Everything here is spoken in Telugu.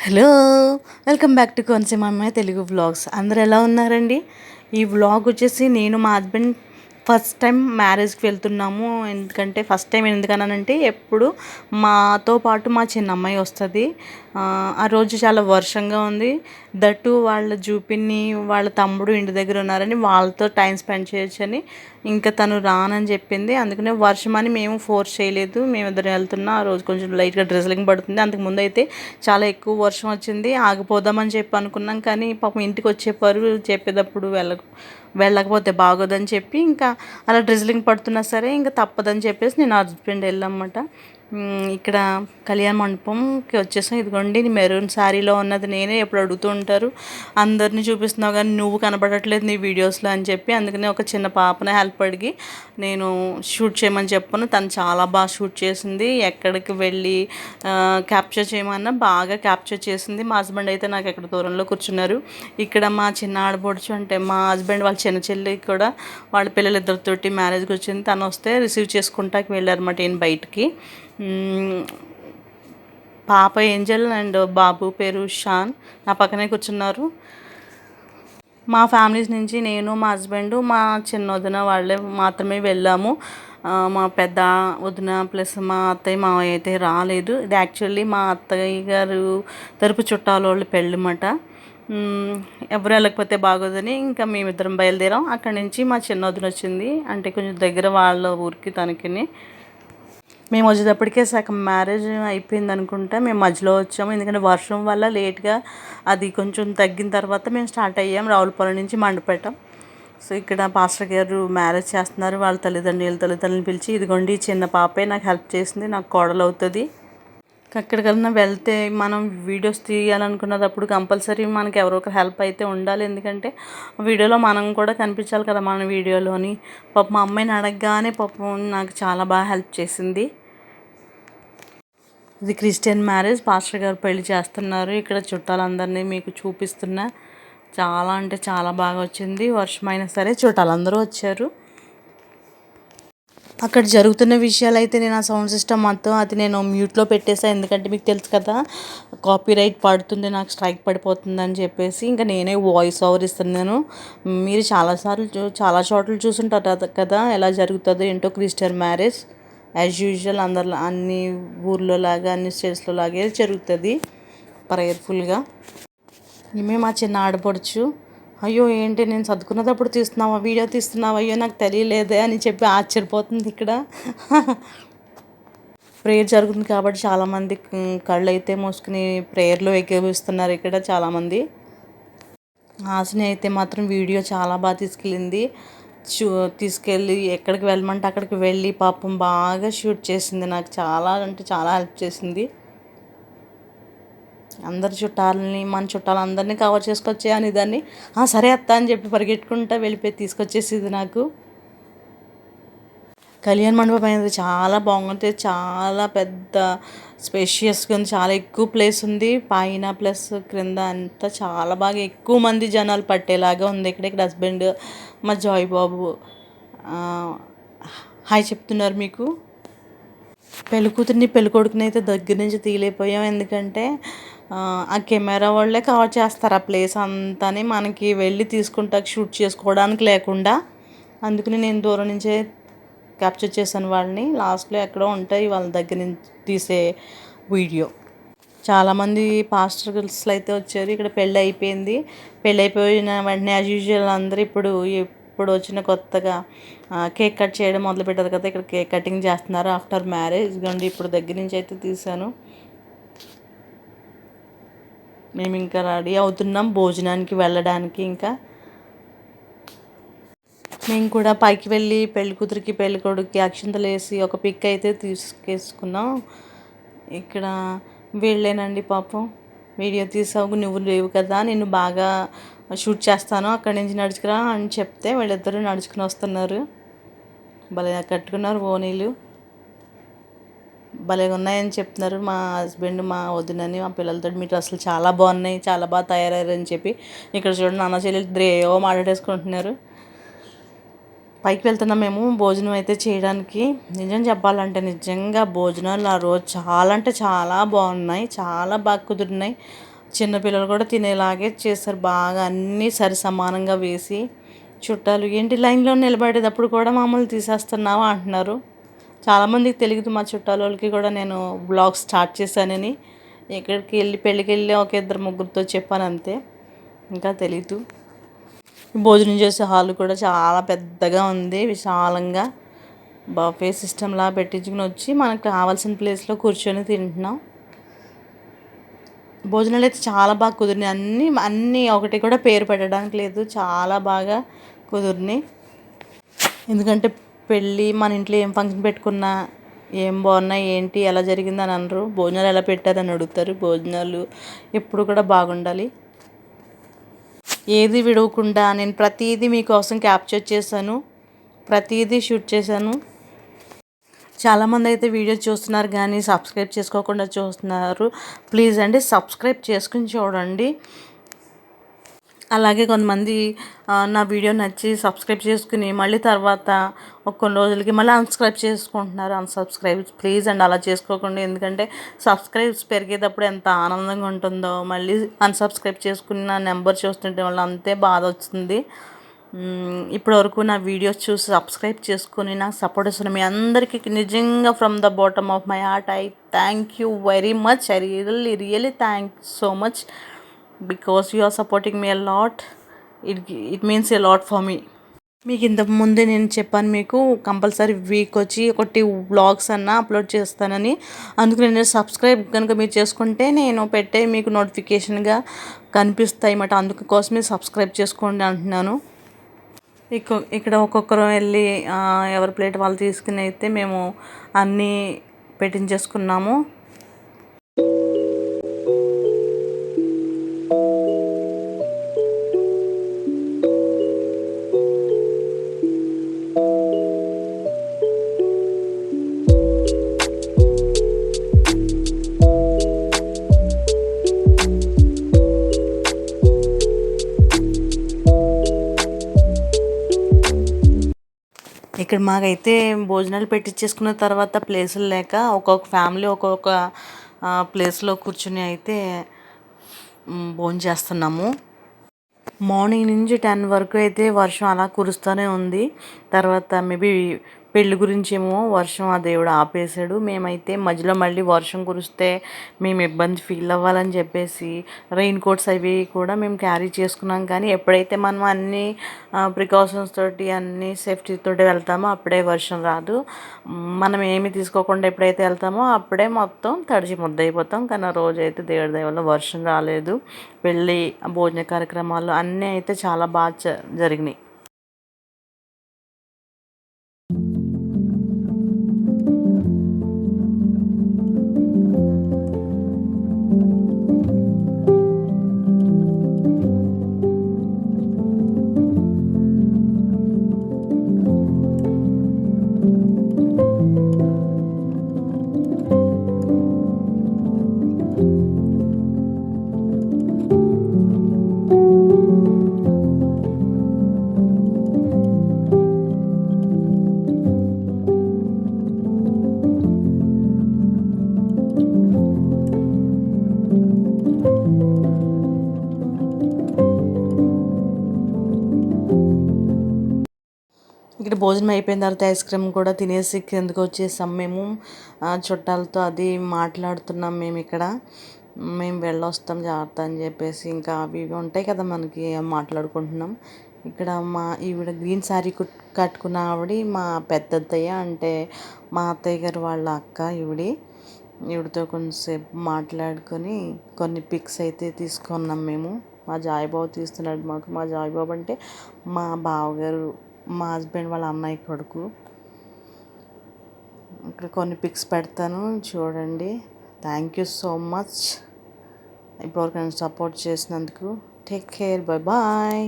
Hello, welcome back to Konaseema అమ్మాయి తెలుగు వ్లాగ్స్. అందరు ఎలా ఉన్నారండి? ఈ వ్లాగ్ వచ్చేసి నేను మా హస్బెండ్ ఫస్ట్ టైం మ్యారేజ్కి వెళ్తున్నాము. ఎందుకంటే ఫస్ట్ టైం ఎందుకనంటే ఎప్పుడు మాతో పాటు మా చిన్న అమ్మాయి వస్తుంది. ఆ రోజు చాలా వర్షంగా ఉంది. దట్టు వాళ్ళ జూపిన్ని వాళ్ళ తమ్ముడు ఇంటి దగ్గర ఉన్నారని వాళ్ళతో టైం స్పెండ్ చేయొచ్చని ఇంకా తను రానని చెప్పింది. అందుకనే వర్షం అని మేము ఫోర్స్ చేయలేదు. మేమిద్దరం వెళ్తున్నాం. ఆ రోజు కొంచెం లైట్గా డ్రెస్లింగ్ పడుతుంది. అంతకుముందు అయితే చాలా ఎక్కువ వర్షం వచ్చింది. ఆగిపోదామని చెప్పి అనుకున్నాం, కానీ పాపం ఇంటికి వచ్చేపారు చెప్పేటప్పుడు వెళ్ళకపోతే బాగోదని చెప్పి ఇంకా అలా డ్రెస్లింగ్ పడుతున్నా సరే ఇంకా తప్పదని చెప్పేసి నేను హస్బెండ్ వెళ్ళామన్నమాట. ఇక్కడ కళ్యాణ మండపంకి వచ్చేసాం. ఇదిగోండి మెరూన్ శారీలో ఉన్నది నేనే. ఎప్పుడు అడుగుతూ ఉంటారు, అందరినీ చూపిస్తున్నావు కానీ నువ్వు కనబడట్లేదు నీ వీడియోస్లో అని చెప్పి. అందుకనే ఒక చిన్న పాపని హెల్ప్ అడిగి నేను షూట్ చేయమని చెప్పాను. తను చాలా బాగా షూట్ చేసింది. ఎక్కడికి వెళ్ళి క్యాప్చర్ చేయమన్నా బాగా క్యాప్చర్ చేసింది. మా హస్బెండ్ అయితే నాకు ఎక్కడ దూరంలో కూర్చున్నారు. ఇక్కడ మా చిన్న ఆడపడుచు అంటే మా హస్బెండ్ వాళ్ళ చిన్న చెల్లి కూడా వాళ్ళ పిల్లలిద్దరితోటి మ్యారేజ్కి వచ్చింది. తను వస్తే రిసీవ్ చేసుకుంటాకి వెళ్ళారన్నమాట ఈయన బయటికి. పాప ఏంజల్ అండ్ బాబు పేరు షాన్ నా పక్కనే కూర్చున్నారు. మా ఫ్యామిలీస్ నుంచి నేను, మా హస్బెండ్, మా చిన్న వదిన వాళ్ళే మాత్రమే వెళ్ళాము. మా పెద్ద వదిన ప్లస్ మా అత్తయ్య మావయ్య అయితే రాలేదు. ఇది యాక్చువల్లీ మా అత్తయ్య గారు తరపు చుట్టాల వాళ్ళు పెళ్ళమాట. ఎవరు వెళ్ళకపోతే బాగోదని ఇంకా మేమిద్దరం బయలుదేరాం. అక్కడి నుంచి మా చిన్న వదిన వచ్చింది, అంటే కొంచెం దగ్గర వాళ్ళ ఊరికి తనకిని. మేము వచ్చేటప్పటికే సగం మ్యారేజ్ అయిపోయింది అనుకుంటా. మేము మధ్యలో వచ్చాము, ఎందుకంటే వర్షం వల్ల లేట్గా అది కొంచెం తగ్గిన తర్వాత మేము స్టార్ట్ అయ్యాం రావులపాలెం నుంచి మండపేట. సో ఇక్కడ పాస్టర్ గారు మ్యారేజ్ చేస్తున్నారు. వాళ్ళ తల్లిదండ్రులను పిలిచి, ఇదిగోండి చిన్న పాపే నాకు హెల్ప్ చేసింది, నాకు కోడలు అవుతుంది. ఎక్కడికైనా వెళ్తే మనం వీడియోస్ తీయాలనుకున్నప్పుడు కంపల్సరీ మనకి ఎవరో ఒకరు హెల్ప్ అయితే ఉండాలి. ఎందుకంటే వీడియోలో మనం కూడా కనిపించాలి కదా మన వీడియోలోని. పాపం మా అమ్మాయిని అడగగానే పాపం నాకు చాలా బాగా హెల్ప్ చేసింది. ఇది క్రిస్టియన్ మ్యారేజ్. పాస్టర్ గారు పెళ్లి చేస్తున్నారు. ఇక్కడ చుట్టాలందరినీ మీకు చూపిస్తున్నా. చాలా అంటే చాలా బాగా వచ్చింది. వర్షమైనా సరే చుట్టాలందరూ వచ్చారు. అక్కడ జరుగుతున్న విషయాలు అయితే నేను ఆ సౌండ్ సిస్టమ్ మొత్తం అది నేను మ్యూట్లో పెట్టేసాను. ఎందుకంటే మీకు తెలుసు కదా కాపీ రైట్ పడుతుంది, నాకు స్ట్రైక్ పడిపోతుంది అని చెప్పేసి ఇంకా నేనే వాయిస్ ఓవర్ ఇస్తున్నాను. మీరు చాలా చోట్ల చూసుంటారు కదా ఎలా జరుగుతుందో ఏంటో క్రిస్టియన్ మ్యారేజ్. యాజ్ యూజువల్ అన్ని ఊర్లో లాగా అన్ని స్టేట్స్లో లాగే జరుగుతుంది ప్రేయర్ఫుల్గా. ఈమె మా చిన్న ఆడపడుచు. అయ్యో ఏంటి నేను చదువుకున్నప్పుడు తీస్తున్నావా, వీడియో తీస్తున్నావా, అయ్యో నాకు తెలియలేదే అని చెప్పి ఆశ్చర్యపోతుంది. ఇక్కడ ప్రేయర్ జరుగుతుంది కాబట్టి చాలామంది కళ్ళు అయితే మూసుకుని ప్రేయర్లో ఏకీభవిస్తున్నారు. ఇక్కడ చాలామంది. హాసిని అయితే మాత్రం వీడియో చాలా బాగా తీసుకెళ్ళింది. తీసుకెళ్ళి ఎక్కడికి వెళ్ళమంటే అక్కడికి వెళ్ళి పాపం బాగా షూట్ చేసింది. నాకు చాలా అంటే చాలా హెల్ప్ చేసింది. అందరి చుట్టాలని మన చుట్టాలందరినీ కవర్ చేసుకొచ్చే అని దాన్ని సరే అత్త అని చెప్పి పరిగెట్టుకుంటా వెళ్ళిపోయి తీసుకొచ్చేసింది నాకు. కళ్యాణ మండపం అనేది చాలా బాగుంది. చాలా పెద్ద స్పేషియస్గా ఉంది. చాలా ఎక్కువ ప్లేస్ ఉంది. పైన ప్లస్ క్రింద అంతా చాలా బాగా ఎక్కువ మంది జనాలు పట్టేలాగా ఉంది. ఇక్కడ హస్బెండ్ మా జాయ్ బాబు హాయ్ చెప్తున్నారు మీకు. పెళ్ళికూతురిని పెళ్ళికొడుకుని అయితే దగ్గర నుంచి తీయలేకపోయాం. ఎందుకంటే ఆ కెమెరా వాళ్ళే కవర్ చేస్తారు ఆ ప్లేస్ అంతాని, మనకి వెళ్ళి తీసుకుంటా షూట్ చేసుకోవడానికి లేకుండా. అందుకని నేను దూరం నుంచే క్యాప్చర్ చేశాను వాళ్ళని. లాస్ట్లో ఎక్కడో ఉంటాయి వాళ్ళ దగ్గర నుంచి తీసే వీడియో. చాలామంది పాస్టర్ గర్ల్స్లు అయితే వచ్చారు. ఇక్కడ పెళ్ళి అయిపోయింది. పెళ్ళి అయిపోయిన వెంటనే యాజ్ యూజువల్ అందరూ ఇప్పుడు వచ్చిన కొత్తగా కేక్ కట్ చేయడం మొదలుపెట్టారు కదా, ఇక్కడ కేక్ కటింగ్ చేస్తున్నారు ఆఫ్టర్ మ్యారేజ్. ఇదిగోండి ఇప్పుడు దగ్గర నుంచి అయితే తీసాను. మేము ఇంకా రెడీ అవుతున్నాం భోజనానికి వెళ్ళడానికి. ఇంకా మేము కూడా పైకి వెళ్ళి పెళ్లి కూతురికి పెళ్లి కొడుకుకి అక్షింతలు వేసి ఒక పిక్ అయితే తీసుకేసుకున్నాం. ఇక్కడ వీళ్ళేనండి పాపం. వీడియో తీసావు నువ్వు లేవు కదా, నిన్ను బాగా షూట్ చేస్తాను అక్కడి నుంచి నడుచుకురా అని చెప్తే వీళ్ళిద్దరూ నడుచుకుని వస్తున్నారు. భలే కట్టుకున్నారు ఓనీలు, భలేగా ఉన్నాయని చెప్తున్నారు మా హస్బెండ్ మా వదినని మా పిల్లలతో. మీరు అసలు చాలా బాగున్నాయి, చాలా బాగా తయారయ్యారని చెప్పి. ఇక్కడ చూడండి నాన్న చెల్లెలు ఇద్దరు ఏవో మాట్లాడేసుకుంటున్నారు. పైకి వెళ్తున్నాం మేము భోజనం అయితే చేయడానికి. నిజం చెప్పాలంటే నిజంగా భోజనాలు ఆ రోజు చాలా అంటే చాలా బాగున్నాయి, చాలా బాగా కుదిరినాయి. చిన్నపిల్లలు కూడా తినేలాగే చేస్తారు బాగా, అన్నీ సరి సమానంగా వేసి. చుట్టాలు ఏంటి లైన్లో నిలబడేటప్పుడు కూడా మమ్మల్ని తీసేస్తున్నావా అంటున్నారు. చాలామందికి తెలియదు, మా చుట్టాల వాళ్ళకి కూడా నేను బ్లాగ్ స్టార్ట్ చేశానని. ఎక్కడికి వెళ్ళి పెళ్ళికి వెళ్ళి ఒక ఇద్దరు ముగ్గురితో చెప్పాను అంతే, ఇంకా తెలీదు. భోజనం చేసే హాల్ కూడా చాలా పెద్దగా ఉంది, విశాలంగా బఫే సిస్టమ్లా పెట్టించుకుని వచ్చి మనకు కావాల్సిన ప్లేస్లో కూర్చొని తింటున్నాం. భోజనాలు అయితే చాలా బాగా కుదిరినాయి, అన్నీ అన్నీ ఒకటి కూడా పేరు పెట్టడానికి లేదు, చాలా బాగా కుదిరినాయి. ఎందుకంటే పెళ్ళి మన ఇంట్లో ఏం ఫంక్షన్ పెట్టుకున్నా ఏం బాగున్నాయి ఏంటి ఎలా జరిగిందని అనరు, భోజనాలు ఎలా పెట్టారని అడుగుతారు. భోజనాలు ఎప్పుడు కూడా బాగుండాలి. ఏది విడవకుండా నేను ప్రతిదీ మీకోసం క్యాప్చర్ చేశాను, ప్రతిదీ షూట్ చేశాను. చాలామంది అయితే వీడియో చూస్తున్నారు కానీ సబ్స్క్రైబ్ చేసుకోకుండా చూస్తున్నారు. ప్లీజ్ అండి సబ్స్క్రైబ్ చేసుకుని చూడండి. అలాగే కొంతమంది నా వీడియో నచ్చి సబ్స్క్రైబ్ చేసుకుని మళ్ళీ తర్వాత కొన్ని రోజులకి మళ్ళీ అన్సబ్స్క్రైబ్ చేసుకుంటున్నారు. అన్సబ్స్క్రైబ్ ప్లీజ్ అండి అలా చేసుకోకండి. ఎందుకంటే సబ్స్క్రైబ్స్ పెరిగేటప్పుడు ఎంత ఆనందంగా ఉంటుందో, మళ్ళీ అన్సబ్స్క్రైబ్ చేసుకున్న నెంబర్ చూస్తుంటే వాళ్ళు అంతే బాధ వస్తుంది. ఇప్పటివరకు నా వీడియోస్ చూసి సబ్స్క్రైబ్ చేసుకుని నాకు సపోర్ట్ ఇస్తున్న మీ అందరికీ నిజంగా from the bottom of my heart I thank you very much. I really thank so much because you are supporting me a lot. It means a lot for me. మీకు ఇంతకు ముందే నేను చెప్పాను, మీకు కంపల్సరీ వీక్ వచ్చి ఒకటి వ్లాగ్స్ అన్నా అప్లోడ్ చేస్తానని. అందుకు నేను సబ్స్క్రైబ్ కనుక మీరు చేసుకుంటే నేను పెట్టే మీకు నోటిఫికేషన్గా కనిపిస్తాయి అన్నమాట. అందుకోసమే సబ్స్క్రైబ్ చేసుకోండి అంటున్నాను. ఇక్కడ ఒక్కొక్కరు వెళ్ళి ఎవరి ప్లేట్ వాళ్ళు తీసుకుని అయితే మేము అన్నీ పెట్టించేసుకున్నాము. ఇక్కడ మాకైతే భోజనాలు పెట్టించేసుకున్న తర్వాత ప్లేసులు లేక ఒక్కొక్క ఫ్యామిలీ ఒక్కొక్క ప్లేస్లో కూర్చుని అయితే భోజనం చేస్తున్నాము. మార్నింగ్ నుంచి 10 వరకు అయితే వర్షం అలా కురుస్తూనే ఉంది. తర్వాత మేబీ పెళ్ళి గురించేమో వర్షం ఆ దేవుడు ఆపేశాడు. మేమైతే మధ్యలో మళ్ళీ వర్షం కురిస్తే మేము ఇబ్బంది ఫీల్ అవ్వాలని చెప్పేసి రెయిన్ కోట్స్ అవి కూడా మేము క్యారీ చేసుకున్నాం. కానీ ఎప్పుడైతే మనం అన్ని ప్రికాషన్స్ తోటి అన్ని సేఫ్టీ తోటి వెళ్తామో అప్పుడే వర్షం రాదు. మనం ఏమి తీసుకోకుండా ఎప్పుడైతే వెళ్తామో అప్పుడే మొత్తం తడిచి ముద్దయిపోతాం. కానీ ఆ రోజు అయితే దేవుడి దయ వల్ల వర్షం రాలేదు. పెళ్ళి భోజన కార్యక్రమాలు అన్నీ అయితే చాలా బాగా జరిగినాయి. ఇక్కడ భోజనం అయిపోయిన తర్వాత ఐస్ క్రీమ్ కూడా తినేసి కిందకు వచ్చేసాం మేము. చుట్టాలతో అది మాట్లాడుతున్నాం మేము ఇక్కడ. మేము వెళ్ళొస్తాం జాగ్రత్త అని చెప్పేసి ఇంకా అవి ఇవి ఉంటాయి కదా మనకి, మాట్లాడుకుంటున్నాం. ఇక్కడ ఈవిడ గ్రీన్ శారీ కట్టుకున్న ఆవిడ మా పెద్దత్తయ్య, అంటే మా అత్తయ్య గారు వాళ్ళ అక్క ఈవిడతో కొంచెంసేపు మాట్లాడుకొని కొన్ని పిక్స్ అయితే తీసుకున్నాం మేము. మా జాయిబాబు తీస్తున్నాడు మాకు. మా జాయిబాబు అంటే మా బావగారు, మా హస్బెండ్ వాళ్ళ అన్నయ్య కొడుకు. ఇక్కడ కొన్ని పిక్స్ పెడతాను చూడండి. థ్యాంక్ యూ సో మచ్ ఇప్పటివరకు నన్ను సపోర్ట్ చేసినందుకు. Take care, bye bye.